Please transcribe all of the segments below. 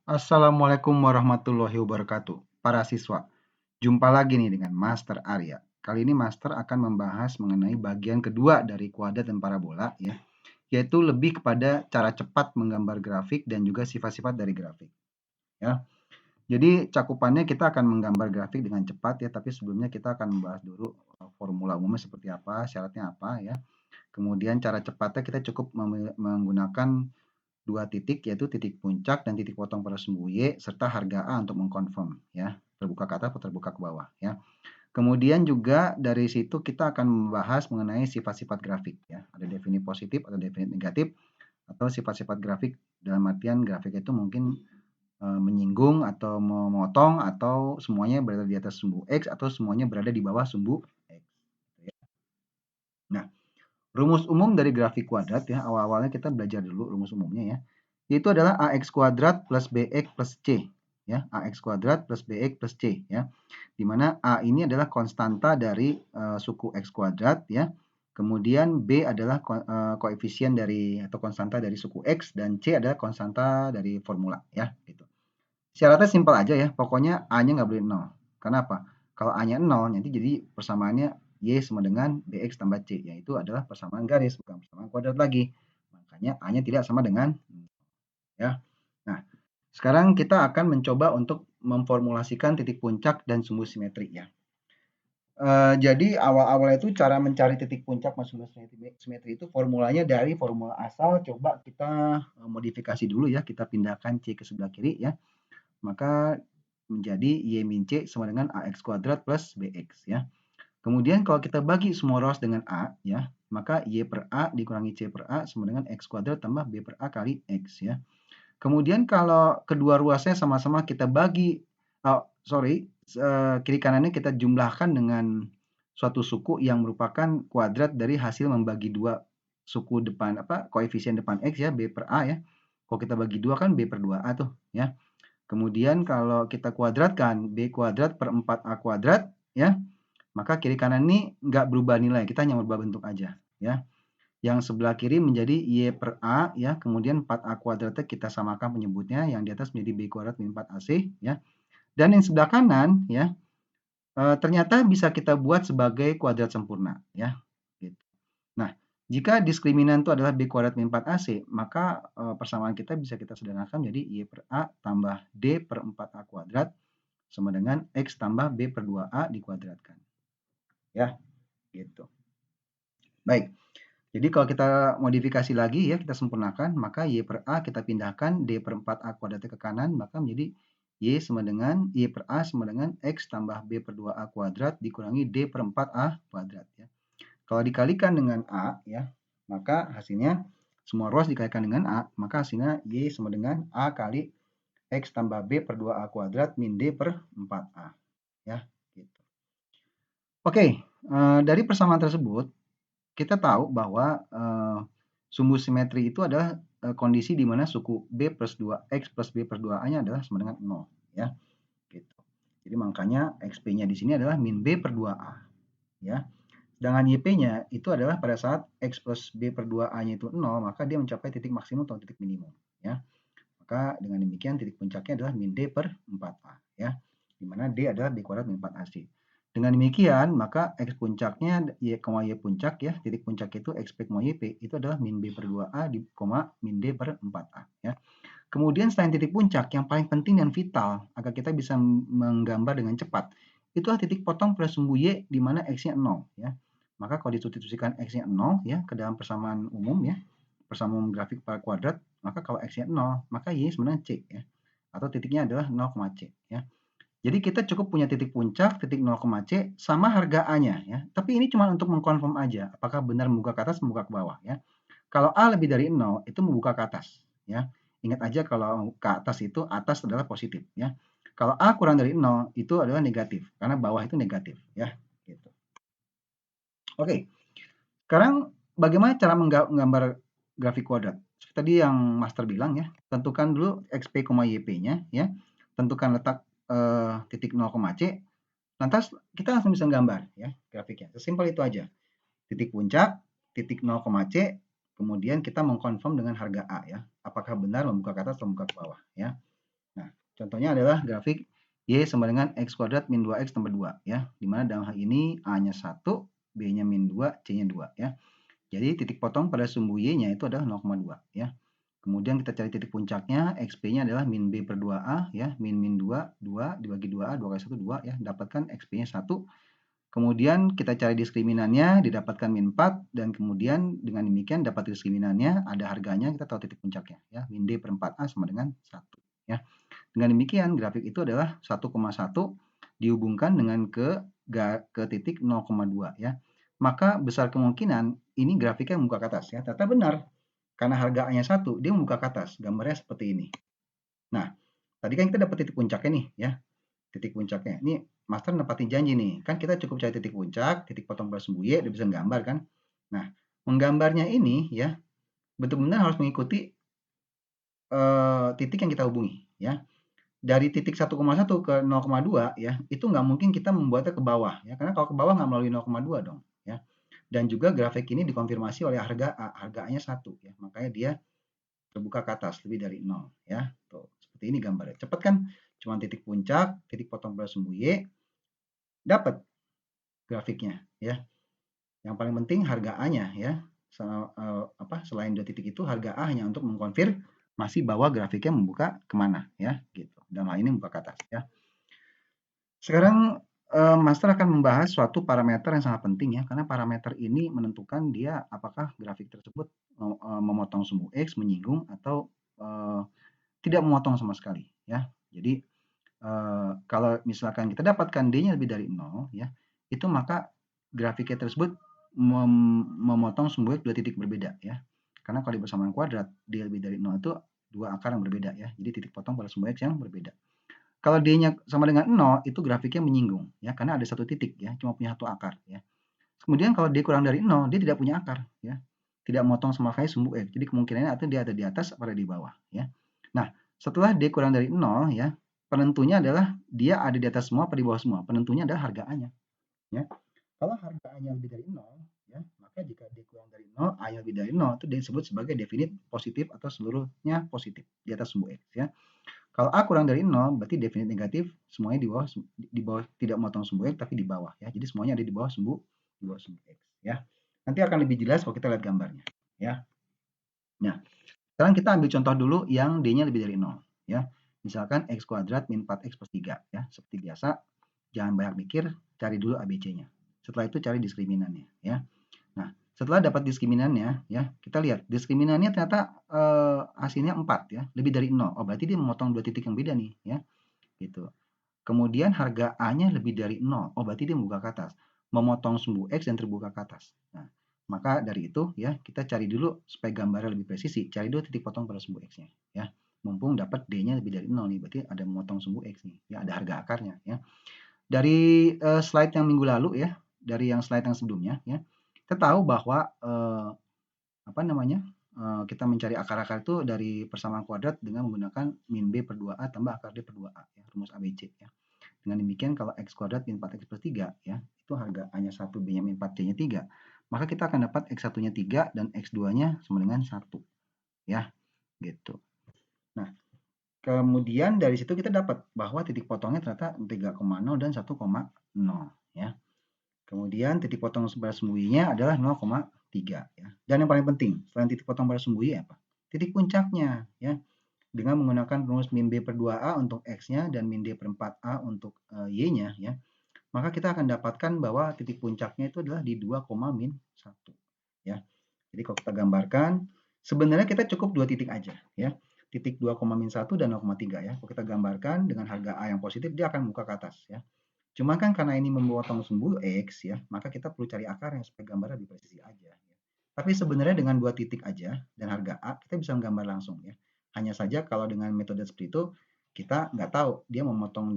Assalamualaikum warahmatullahi wabarakatuh. Para siswa, jumpa lagi nih dengan Master Arya. Kali ini Master akan membahas mengenai bagian kedua dari kuadrat dan parabola ya, yaitu lebih kepada cara cepat menggambar grafik dan juga sifat-sifat dari grafik ya. Jadi cakupannya kita akan menggambar grafik dengan cepat ya, tapi sebelumnya kita akan membahas dulu formula umumnya seperti apa, syaratnya apa ya. Kemudian cara cepatnya kita cukup menggunakan dua titik, yaitu titik puncak dan titik potong pada sumbu Y, serta harga A untuk mengkonfirm ya, terbuka ke atas atau terbuka ke bawah ya. Kemudian juga dari situ kita akan membahas mengenai sifat-sifat grafik ya. Ada definisi positif atau definisi negatif, atau sifat-sifat grafik dalam artian grafik itu mungkin menyinggung atau memotong, atau semuanya berada di atas sumbu X atau semuanya berada di bawah sumbu X. Nah, rumus umum dari grafik kuadrat ya, awal-awalnya kita belajar dulu rumus umumnya ya. Itu adalah AX kuadrat plus BX plus C ya, AX kuadrat plus BX plus C ya. Di mana A ini adalah konstanta dari suku X kuadrat ya. Kemudian B adalah koefisien dari atau konstanta dari suku X, dan C adalah konstanta dari formula ya gitu. Syaratnya simpel aja ya, pokoknya A-nya nggak boleh 0. Kenapa? Kalau A-nya 0, nanti jadi persamaannya Y sama dengan BX tambah C, yaitu adalah persamaan garis, bukan persamaan kuadrat lagi. Makanya A-nya tidak sama dengan ya. Nah, sekarang kita akan mencoba untuk memformulasikan titik puncak dan sumbu simetri ya. Jadi awal-awal itu cara mencari titik puncak sumbu simetri itu formulanya dari formula asal, coba kita modifikasi dulu ya, kita pindahkan C ke sebelah kiri ya. Maka menjadi Y min C sama dengan AX kuadrat plus BX ya. Kemudian kalau kita bagi semua ruas dengan A ya, maka Y per A dikurangi C per A sama dengan X kuadrat tambah B per A kali X ya. Kemudian kalau kedua ruasnya sama-sama kita bagi, kiri kanannya kita jumlahkan dengan suatu suku yang merupakan kuadrat dari hasil membagi dua suku depan koefisien depan X ya, B per A ya. Kalau kita bagi dua kan B per 2A tuh ya. Kemudian kalau kita kuadratkan B kuadrat per 4A kuadrat ya, maka kiri kanan ini nggak berubah nilai, kita hanya merubah bentuk aja ya. Yang sebelah kiri menjadi Y per A ya, kemudian 4A kuadratnya kita samakan penyebutnya, yang di atas menjadi B kuadrat min 4AC ya. Dan yang sebelah kanan ya, ternyata bisa kita buat sebagai kuadrat sempurna ya. Gitu. Nah, jika diskriminan itu adalah B kuadrat min 4AC, maka persamaan kita bisa kita sederhanakan menjadi Y per A tambah D per 4A kuadrat sama dengan X tambah B per 2A dikuadratkan. Ya, gitu. Baik, jadi kalau kita modifikasi lagi ya, kita sempurnakan, maka Y per A kita pindahkan D per 4A kuadratnya ke kanan, maka menjadi Y per A sama dengan X tambah B per 2A kuadrat dikurangi D per 4A kuadrat ya. Kalau dikalikan dengan A ya, maka hasilnya semua ruas dikalikan dengan A, maka hasilnya Y sama dengan A kali X tambah B per 2A kuadrat min D per 4A. Ya, gitu. Oke, dari persamaan tersebut, kita tahu bahwa sumbu simetri itu adalah kondisi di mana suku B plus 2X plus B plus 2A-nya adalah sama dengan 0. Ya, gitu. Jadi makanya XP-nya di sini adalah min B per 2A. Ya. Sedangkan YP-nya itu adalah pada saat X plus B per 2A-nya itu 0, maka dia mencapai titik maksimum atau titik minimum. Ya. Maka dengan demikian titik puncaknya adalah min D per 4A. Ya. Di mana D adalah B kuadrat min 4AC. Dengan demikian, maka X puncaknya Y, Y puncak ya, titik puncak itu X P, YP itu adalah min B per 2A di min D per 4A. Ya. Kemudian selain titik puncak, yang paling penting dan vital agar kita bisa menggambar dengan cepat, itulah titik potong pada sumbu Y di mana X-nya 0. Ya. Maka kalau disubstitusikan X-nya 0 ya, ke dalam persamaan umum ya, persamaan grafik pada kuadrat, maka kalau X-nya 0, maka Y sebenarnya C ya, atau titiknya adalah 0, C ya. Jadi kita cukup punya titik puncak, titik 0, C, sama harga A-nya ya. Tapi ini cuma untuk mengkonfirm aja, apakah benar membuka ke atas, membuka ke bawah ya. Kalau A lebih dari 0, itu membuka ke atas ya. Ingat aja kalau ke atas itu atas adalah positif ya. Kalau A kurang dari 0, itu adalah negatif, karena bawah itu negatif ya. Gitu. Oke, sekarang bagaimana cara menggambar grafik kuadrat? Seperti tadi yang Master bilang ya, tentukan dulu XP, YP-nya ya. Tentukan letak titik 0, C. Lantas kita langsung bisa gambar ya grafiknya. Sesimpel itu aja. Titik puncak, titik 0, C, kemudian kita mengkonfirm dengan harga A ya. Apakah benar membuka ke atas atau membuka ke bawah ya. Nah, Contohnya adalah grafik Y sama dengan X kuadrat min 2X tambah 2 ya. Dimana dalam hal ini A-nya 1, B-nya min 2, C-nya 2 ya. Jadi titik potong pada sumbu Y-nya itu adalah 0,2 ya. Kemudian kita cari titik puncaknya, XP-nya adalah min B per 2A ya, min 2, 2 dibagi 2A, 2 kali 1, 2 ya, dapatkan XP-nya 1. Kemudian kita cari diskriminannya, didapatkan min 4, dan kemudian dengan demikian dapat diskriminannya, ada harganya, kita tahu titik puncaknya ya, min D per 4A sama dengan 1 ya. Dengan demikian grafik itu adalah 1,1 dihubungkan dengan ke titik 0,2 ya. Maka besar kemungkinan ini grafiknya membuka ke atas ya. Ternyata benar. Karena harga A-nya 1, dia membuka ke atas. Gambarnya seperti ini. Nah, tadi kan kita dapat titik puncaknya nih ya. Titik puncaknya. Ini master nepatin janji nih. Kan kita cukup cari titik puncak, titik potong pada sumbu Y, udah bisa gambar kan. Nah, menggambarnya ini ya betul-betul harus mengikuti titik yang kita hubungi ya. Dari titik 1,1 ke 0,2 ya, itu nggak mungkin kita membuatnya ke bawah ya, karena kalau ke bawah nggak melalui 0,2 dong ya. Dan juga grafik ini dikonfirmasi oleh harga A, harga A-nya 1 ya, makanya dia terbuka ke atas lebih dari 0 ya. Tuh, seperti ini gambarnya. Cepet kan? Cuma titik puncak, titik potong pada sumbu Y, dapat grafiknya ya. Yang paling penting harga A-nya ya. Selain dua titik itu harga A hanya untuk mengkonfirmasi bahwa grafiknya membuka kemana ya gitu. Dalam hal ini membuka ke atas ya. Sekarang Master akan membahas suatu parameter yang sangat penting ya, karena parameter ini menentukan dia apakah grafik tersebut memotong sumbu X, menyinggung, atau tidak memotong sama sekali ya. Jadi kalau misalkan kita dapatkan D-nya lebih dari 0 ya, itu maka grafiknya tersebut memotong sumbu X dua titik berbeda ya. Karena kalau di persamaan kuadrat D lebih dari 0 itu dua akar yang berbeda ya. Jadi titik potong pada sumbu X yang berbeda. Kalau D-nya sama dengan 0, itu grafiknya menyinggung ya, karena ada satu titik ya, cuma punya satu akar ya. Kemudian kalau D kurang dari 0, dia tidak punya akar ya. Tidak memotong sama sekali sumbu X. Jadi kemungkinannya atau dia ada di atas atau di bawah ya. Nah, setelah D kurang dari 0 ya, penentunya adalah dia ada di atas semua atau di bawah semua. Penentunya adalah harga A-nya ya. Kalau harga A-nya lebih dari 0 ya, maka jika D kurang dari 0, A-nya lebih dari 0 itu disebut sebagai definite positif atau seluruhnya positif di atas sumbu X ya. Kalau A kurang dari 0 berarti definite negatif, semuanya di bawah tidak memotong sumbu X tapi di bawah ya. Jadi semuanya ada di bawah sumbu X ya. Nanti akan lebih jelas kalau kita lihat gambarnya ya. Nah, sekarang kita ambil contoh dulu yang D-nya lebih dari 0 ya. Misalkan X kuadrat min 4X plus 3 ya. Seperti biasa, jangan banyak mikir, cari dulu ABC-nya. Setelah itu cari diskriminannya ya. Nah, setelah dapat diskriminannya ya, kita lihat diskriminannya ternyata hasilnya 4 ya, lebih dari 0. Oh, berarti dia memotong dua titik yang beda nih ya. Gitu. Kemudian harga A-nya lebih dari 0. Oh, berarti dia membuka ke atas. Memotong sumbu X dan terbuka ke atas. Nah, maka dari itu ya, kita cari dulu supaya gambarnya lebih presisi. Cari dulu titik potong pada sumbu X-nya ya. Mumpung dapat D-nya lebih dari 0 nih, berarti ada memotong sumbu X nih. Ya, ada harga akarnya ya. Dari slide yang minggu lalu ya, dari yang slide yang sebelumnya ya, kita tahu bahwa kita mencari akar-akar itu dari persamaan kuadrat dengan menggunakan min B per 2A tambah akar D per 2A ya, rumus ABC ya. Dengan demikian kalau X kuadrat min 4X plus 3 ya, itu harga A-nya 1, B-nya min 4, C-nya 3. Maka kita akan dapat X1-nya 3 dan X2-nya sama dengan 1 ya, gitu. Nah, kemudian dari situ kita dapat bahwa titik potongnya ternyata 3,0 dan 1,0 ya. Kemudian titik potong pada sumbu Y-nya adalah 0,3 ya. Dan yang paling penting, selain titik potong pada sumbu Y apa? Titik puncaknya ya. Dengan menggunakan rumus min B per 2A untuk X-nya dan min D per 4A untuk Y-nya ya. Maka kita akan dapatkan bahwa titik puncaknya itu adalah di 2, min 1 ya. Jadi kalau kita gambarkan, sebenarnya kita cukup dua titik aja ya. Titik 2, min 1 dan 0,3 ya. Kalau kita gambarkan dengan harga A yang positif, dia akan buka ke atas ya. Cuma kan karena ini memotong sumbu X ya, maka kita perlu cari akarnya supaya gambarnya lebih presisi aja. Ya. Tapi sebenarnya dengan dua titik aja dan harga A, kita bisa menggambar langsung ya. Hanya saja kalau dengan metode seperti itu, kita nggak tahu dia memotong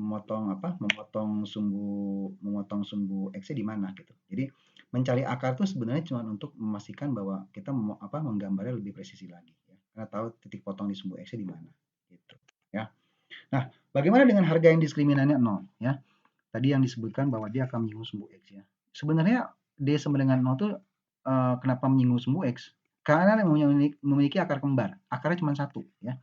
memotong sumbu X-nya di mana gitu. Jadi mencari akar itu sebenarnya cuma untuk memastikan bahwa kita menggambarnya lebih presisi lagi ya. Karena tahu titik potong di sumbu X-nya di mana gitu ya. Nah, bagaimana dengan harga yang diskriminannya 0 ya? Tadi yang disebutkan bahwa dia akan menyinggung sumbu X ya. Sebenarnya D sama dengan 0 itu kenapa menyinggung sumbu X? Karena memiliki akar kembar. Akarnya cuma satu ya.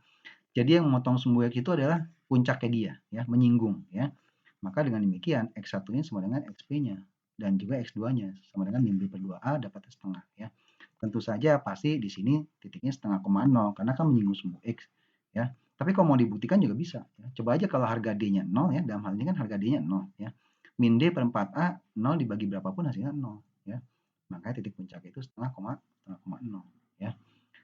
Jadi yang memotong sumbu X itu adalah puncaknya dia, ya, menyinggung, ya. Maka dengan demikian X1-nya sama dengan XP-nya dan juga X2-nya sama dengan min B per 2A dapat setengah, ya. Tentu saja pasti di sini titiknya setengah koma nol karena kan menyinggung sumbu X, ya. Tapi kalau mau dibuktikan juga bisa, ya. Coba aja kalau harga D-nya 0, ya, dalam hal ini kan harga D-nya 0, ya. Min D per 4A 0 dibagi berapapun hasilnya 0, ya. Makanya titik puncak itu setengah koma 0, ya.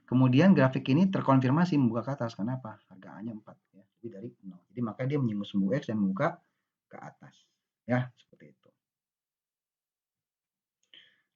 Kemudian grafik ini terkonfirmasi membuka ke atas. Kenapa? Harga A-nya 4, ya. Lebih dari 0. Jadi makanya dia menyinggung sumbu X dan membuka ke atas. Ya, seperti itu.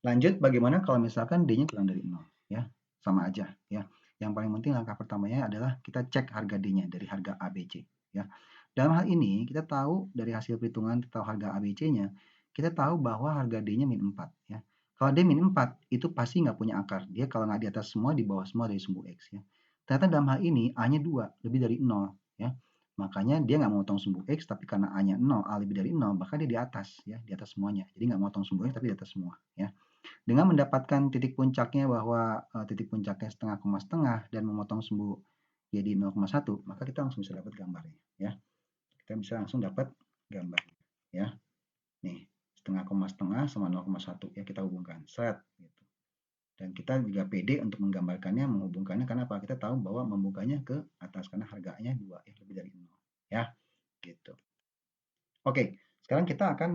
Lanjut, bagaimana kalau misalkan D-nya kurang dari 0? Ya, sama aja. Ya. Yang paling penting langkah pertamanya adalah kita cek harga D-nya dari harga ABC. Ya. Dalam hal ini, kita tahu dari hasil perhitungan atau harga ABC-nya, kita tahu bahwa harga D-nya min 4. Ya. Kalau D min 4, itu pasti nggak punya akar. Dia kalau nggak di atas semua, di bawah semua dari sumbu X. Ya. Ternyata dalam hal ini, A-nya 2, lebih dari 0. Ya. Makanya dia nggak mau potong sumbu X, tapi karena A-nya 0, A lebih dari 0, maka dia di atas. Ya, di atas semuanya. Jadi nggak mau potong sumbu X, tapi di atas semua. Ya. Dengan mendapatkan titik puncaknya bahwa titik puncaknya setengah koma setengah dan memotong sumbu jadi 0,1, maka kita langsung bisa dapat gambarnya. Ya. Kita bisa langsung dapat gambarnya. Ya. Nih, setengah koma setengah sama 0,1 ya kita hubungkan. Set. Gitu. Dan kita juga pede untuk menggambarkannya, menghubungkannya karena apa? Kita tahu bahwa membukanya ke atas karena harganya 2 ya, lebih dari 0. Ya, gitu. Oke, sekarang kita akan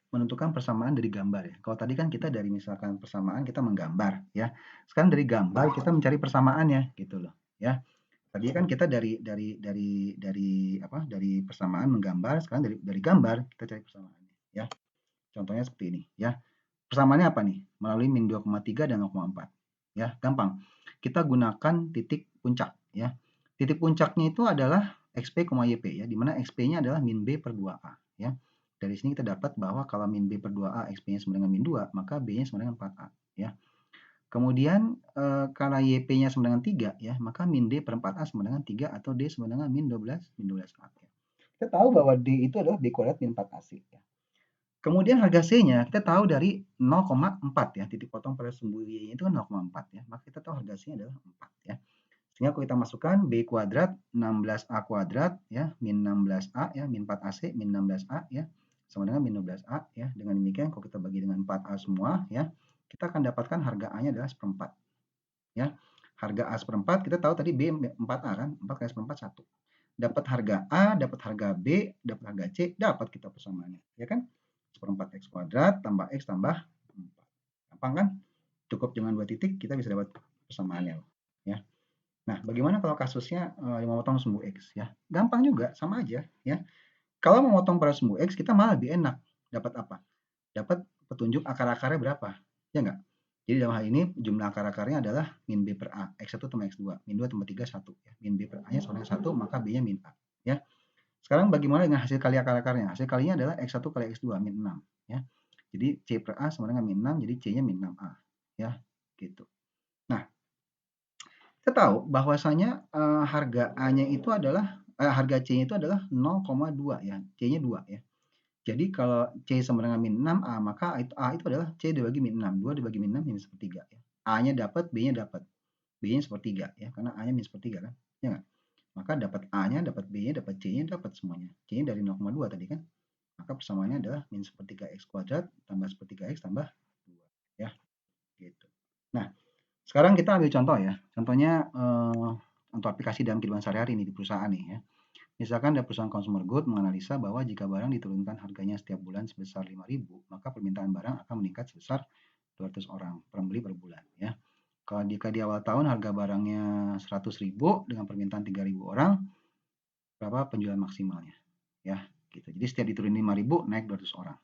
menentukan persamaan dari gambar ya. Kalau tadi kan kita dari misalkan persamaan kita menggambar ya. Sekarang dari gambar kita mencari persamaannya gitu loh ya. Tadi kan kita dari persamaan menggambar, sekarang dari gambar kita cari persamaannya ya. Contohnya seperti ini ya. Persamaannya apa nih? Melalui min 2,3 dan 0,4. Ya, gampang. Kita gunakan titik puncak ya. Titik puncaknya itu adalah XP, YP ya, di mana XP-nya adalah min B per 2A ya. Dari sini kita dapat bahwa kalau min B per 2A XP-nya sama dengan min 2, maka B-nya sama dengan 4A ya. Kemudian karena YP-nya sama dengan 3 ya, maka min D per 4A sama dengan 3 atau D sama dengan min 12A ya. Kita tahu bahwa D itu adalah D kuadrat min 4AC ya. Kemudian harga C-nya kita tahu dari 0,4 ya, titik potong pada sumbu Y-nya itu kan 0,4 ya, maka kita tahu harga C-nya adalah 4 ya. Sehingga kalau kita masukkan B kuadrat 16A kuadrat ya, min 16A ya, min 4AC, min 16A ya, sama dengan min 12A ya. Dengan demikian kalau kita bagi dengan 4A semua ya, kita akan dapatkan harga A-nya adalah seperempat ya. Harga A seperempat, kita tahu tadi B 4A kan, 4 kali seperempat 1. Dapat harga A, dapat harga B, dapat harga C, dapat kita persamaannya ya kan. Seperempat X kuadrat tambah X tambah 4. Gampang kan? Cukup dengan 2 titik kita bisa dapat persamaannya ya. Nah, bagaimana kalau kasusnya memotong sumbu X ya? Gampang juga, sama aja ya. Kalau memotong pada sumbu X kita malah lebih enak. Dapat apa? Dapat petunjuk akar-akarnya berapa. Ya enggak? Jadi dalam hal ini jumlah akar-akarnya adalah min B per A, X1 tambah X2. Min 2 tambah 3, 1. Ya. Min B per A-nya sama dengan 1, maka B-nya min A. Ya. Sekarang bagaimana dengan hasil kali akar-akarnya? Hasil kalinya adalah X1 kali X2, min 6. Ya. Jadi C per A sama dengan min 6, jadi C-nya min 6A. Ya, gitu. Nah, kita tahu bahwasanya harga A-nya itu adalah, harga C-nya itu adalah 0,2 ya. C-nya 2 ya. Jadi kalau C sama dengan min 6A, maka A itu adalah C dibagi min 6. 2 dibagi min 6, min sepertiga. Ya. A-nya dapat, B-nya dapat. B-nya sepertiga ya, karena A-nya min sepertiga kan. Ya nggak? Maka dapat A-nya, dapat B-nya, dapat C-nya, dapat semuanya. C-nya dari 0,2 tadi kan. Maka persamaannya adalah min sepertiga X kuadrat tambah sepertiga X tambah 2. Ya, gitu. Nah, sekarang kita ambil contoh ya. Contohnya untuk aplikasi dalam kehidupan sehari-hari nih di perusahaan nih ya. Misalkan ada perusahaan consumer good menganalisa bahwa jika barang diturunkan harganya setiap bulan sebesar 5.000, maka permintaan barang akan meningkat sebesar 200 orang pembeli per bulan ya. Kalau jika di awal tahun harga barangnya 100.000 dengan permintaan 3.000 orang, berapa penjualan maksimalnya? Ya, gitu. Jadi setiap diturunin 5.000 naik 200 orang.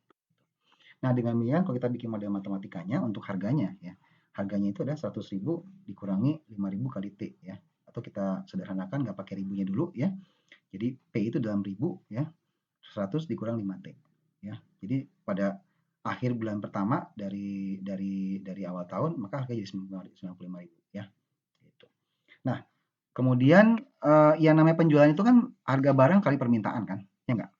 Nah, dengan demikian kalau kita bikin model matematikanya untuk harganya ya. Harganya itu adalah 100.000 dikurangi 5.000 kali T ya. Atau kita sederhanakan nggak pakai ribunya dulu ya. Jadi P itu dalam ribu ya. 100 dikurang 5T ya. Jadi pada akhir bulan pertama dari awal tahun maka harga jadi 95.000 ya. Gitu. Nah, kemudian yang namanya penjualan itu kan harga barang kali permintaan kan, ya enggak?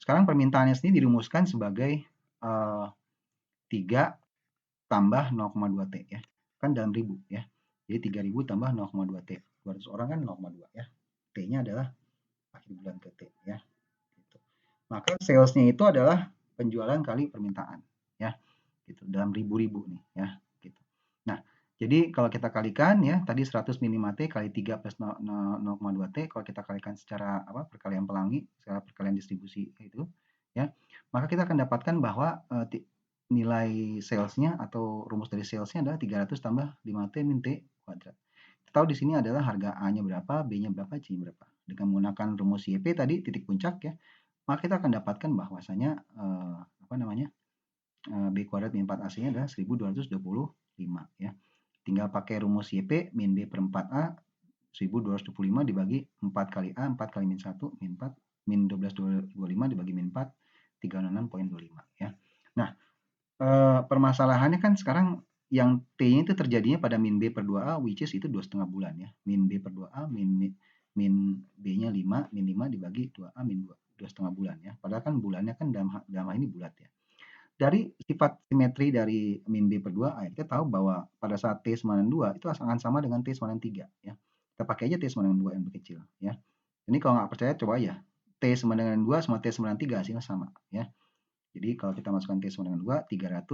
Sekarang permintaannya sendiri dirumuskan sebagai 3 tambah 0,2 T ya. Kan dalam ribu ya. Jadi 3.000 tambah 0,2 T. 200 orang kan 0,2 ya. T-nya adalah akhir bulan ke T ya. Gitu. Maka sales-nya itu adalah penjualan kali permintaan ya. Gitu. Dalam ribu-ribu nih ya, gitu. Nah, jadi kalau kita kalikan ya, tadi 100 min 5T kali 3 plus 0,2 T, kalau kita kalikan secara perkalian pelangi, secara perkalian distribusi itu ya, maka kita akan dapatkan bahwa nilai salesnya atau rumus dari salesnya adalah 300 tambah 5T min T kuadrat. Kita tahu di sini adalah harga A-nya berapa, B-nya berapa, C-nya berapa. Dengan menggunakan rumus YP tadi, titik puncak ya, maka kita akan dapatkan bahwasanya B kuadrat min 4 AC-nya adalah 1225 ya. Tinggal pakai rumus YP min B per 4A 1225 dibagi 4 kali A, 4 kali min 1, min 4, min 1225 dibagi min 4, 366,25 ya. Nah, permasalahannya kan sekarang yang T-nya itu terjadinya pada min B per 2A, which is itu 2,5 bulan ya. Min B per 2A, min B-nya 5, min 5 dibagi 2A min 2,5 bulan ya. Padahal kan bulannya kan dalam hal ini bulat ya. Dari sifat simetri dari min B per 2A, kita tahu bahwa pada saat T sama dengan 2 itu akan sama dengan T sama dengan 3 ya. Kita pakai aja T sama dengan 2 yang lebih kecil ya. Ini kalau nggak percaya coba aja. T sama dengan 2 sama T sama dengan 3 hasilnya sama ya. Jadi kalau kita masukkan T sama dengan 2, 300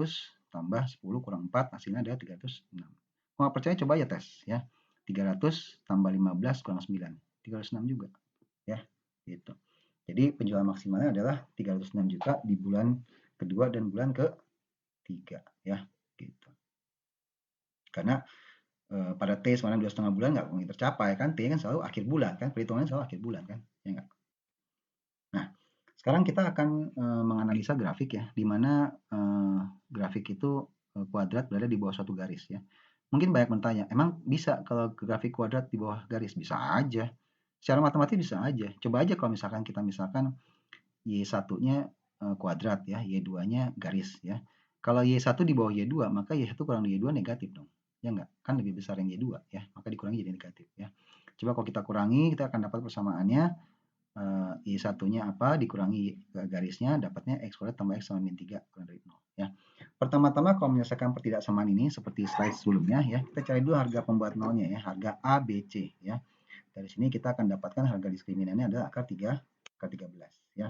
tambah 10 kurang 4 hasilnya adalah 306. Kalau nggak percaya coba aja tes ya. 300 tambah 15 kurang 9, 306 juga ya. Gitu. Jadi penjualan maksimalnya adalah 306 juta di bulan kedua dan bulan ketiga ya gitu. Karena pada T sama dengan 2,5 bulan nggak mungkin tercapai kan, T kan selalu akhir bulan kan, perhitungannya selalu akhir bulan kan, ya nggak? Nah, sekarang kita akan menganalisa grafik ya, di mana grafik itu kuadrat berada di bawah suatu garis ya. Mungkin banyak bertanya, emang bisa kalau grafik kuadrat di bawah garis? Bisa aja. Secara matematis bisa aja. Coba aja kalau misalkan kita Y1-nya kuadrat ya, Y2-nya garis ya. Kalau Y1 di bawah Y2, maka Y1 kurang Y2 negatif dong. Ya enggak? Kan lebih besar yang Y2 ya, maka dikurangi jadi negatif ya. Coba kalau kita kurangi, kita akan dapat persamaannya Y1-nya apa, dikurangi garisnya, dapatnya X kuadrat tambah X sama min 3 kurang dari 0 ya. Pertama-tama kalau menyelesaikan pertidaksamaan ini seperti slide sebelumnya ya, kita cari dulu harga pembuat nolnya ya, harga A, B, C ya. Dari sini kita akan dapatkan harga diskriminannya adalah akar 13 ya.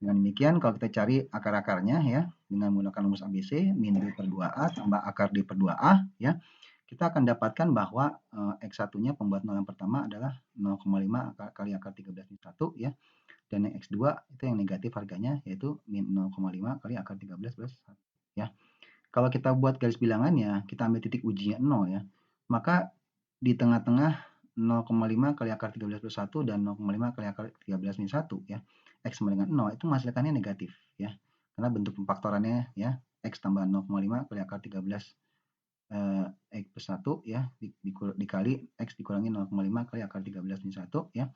Dengan demikian kalau kita cari akar-akarnya ya, dengan menggunakan rumus ABC, min D per 2A tambah akar D per 2A ya, kita akan dapatkan bahwa X1-nya pembuat nol yang pertama adalah 0,5 kali akar 13 min 1 ya. Dan yang X2 itu yang negatif harganya yaitu min 0,5 kali akar 13 plus 1 ya. Kalau kita buat garis bilangannya, kita ambil titik ujinya 0 ya, maka di tengah-tengah 0,5 kali akar 13 plus 1 dan 0,5 kali akar 13 min 1 ya, X sama dengan 0 itu menghasilkannya negatif ya. Karena bentuk pemfaktorannya ya, X tambah 0,5 kali akar 13 X plus 1 ya, dikali X dikurangi 0,5 kali akar 13 min 1 ya,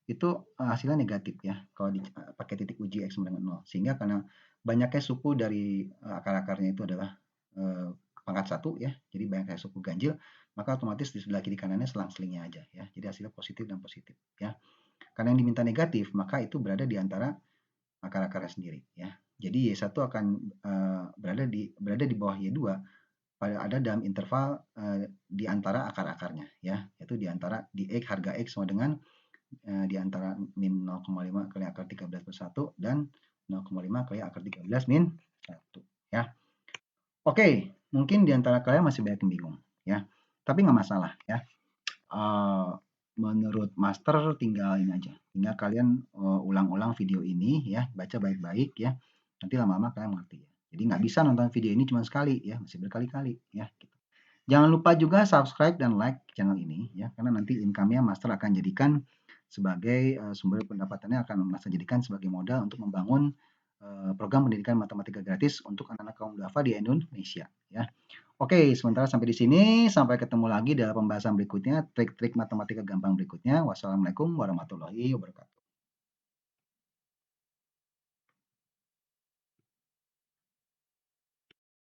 itu hasilnya negatif ya, kalau pakai titik uji X sama dengan 0. Sehingga karena banyaknya suku dari akar-akarnya itu adalah pangkat 1 ya, jadi banyaknya suku ganjil, maka otomatis di sebelah kiri kanannya selang-selingnya aja ya. Jadi hasilnya positif dan positif ya. Karena yang diminta negatif, maka itu berada di antara akar-akarnya sendiri ya. Jadi Y1 akan berada di bawah Y2 ada dalam interval di antara akar-akarnya ya, yaitu di antara di X harga X sama dengan di antara min 0,5 kali akar 13 plus 1 dan 0,5 kali akar 13 min 1 ya. Oke, mungkin di antara kalian masih banyak yang bingung ya. Tapi nggak masalah ya. Menurut master tinggal ini aja. Tinggal kalian ulang-ulang video ini ya, baca baik-baik ya. Nanti lama-lama kalian mengerti ya. Jadi nggak bisa nonton video ini cuma sekali ya, mesti berkali-kali ya. Gitu. Jangan lupa juga subscribe dan like channel ini ya, karena nanti income-nya master akan jadikan sebagai sumber pendapatannya akan master jadikan sebagai modal untuk membangun program pendidikan matematika gratis untuk anak-anak kaum duafa di Indonesia ya. Oke, sementara sampai di sini, sampai ketemu lagi dalam pembahasan berikutnya, trik-trik matematika gampang berikutnya. Wassalamualaikum warahmatullahi wabarakatuh.